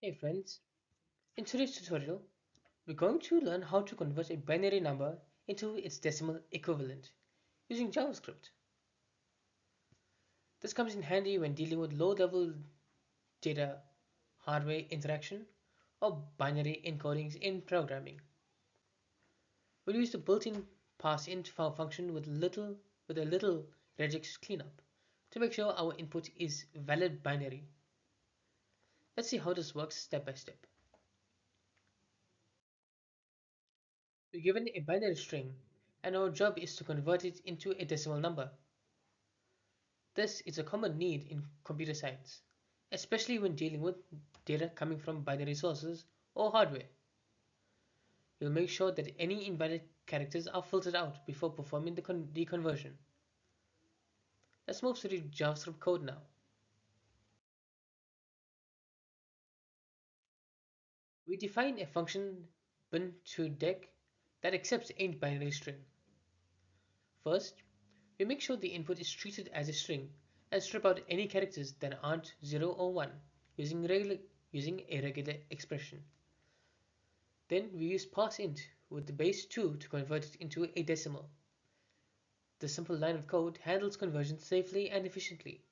Hey friends, in today's tutorial, we're going to learn how to convert a binary number into its decimal equivalent using JavaScript. This comes in handy when dealing with low-level data hardware interaction or binary encodings in programming. We'll use the built-in parseInt function with a little regex cleanup to make sure our input is valid binary. Let's see how this works step by step. We're given a binary string, and our job is to convert it into a decimal number. This is a common need in computer science, especially when dealing with data coming from binary sources or hardware. We'll make sure that any invalid characters are filtered out before performing the conversion. Let's move to the JavaScript code now. We define a function bin2dec that accepts any binary string. First, we make sure the input is treated as a string and strip out any characters that aren't 0 or 1 using a regular expression. Then we use parseInt with the base 2 to convert it into a decimal. This simple line of code handles conversion safely and efficiently.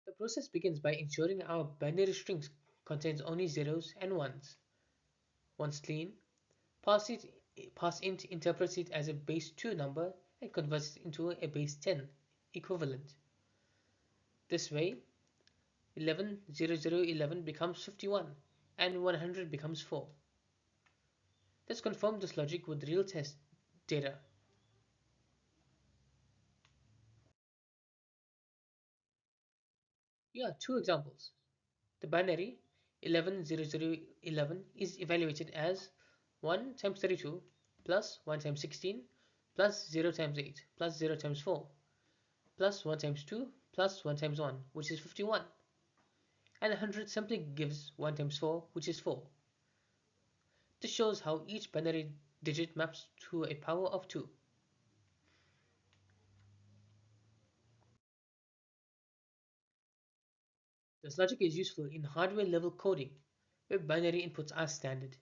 The process begins by ensuring our binary strings contains only zeros and ones. Once clean, parseInt interprets it as a base 2 number and converts it into a base 10 equivalent. This way, 110011 becomes 51 and 100 becomes 4. Let's confirm this logic with real test data. Here are two examples. The binary 110011 is evaluated as 1 times 32 plus 1 times 16 plus 0 times 8 plus 0 times 4 plus 1 times 2 plus 1 times 1, which is 51. And 100 simply gives 1 times 4, which is 4. This shows how each binary digit maps to a power of 2. This logic is useful in hardware-level coding, where binary inputs are standard.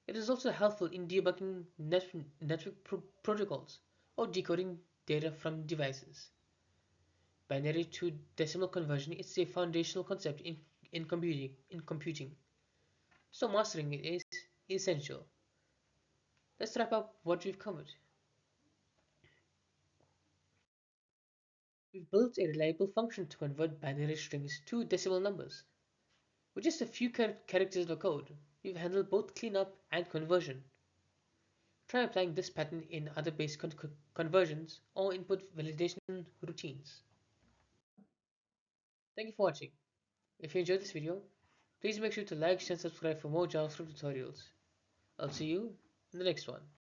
It is also helpful in debugging network protocols or decoding data from devices. Binary to decimal conversion is a foundational concept in computing, so mastering it is essential. Let's wrap up what we've covered. We've built a reliable function to convert binary strings to decimal numbers. With just a few characters of code, we've handled both cleanup and conversion. Try applying this pattern in other base conversions or input validation routines. Thank you for watching. If you enjoyed this video, please make sure to like, share, and subscribe for more JavaScript tutorials. I'll see you in the next one.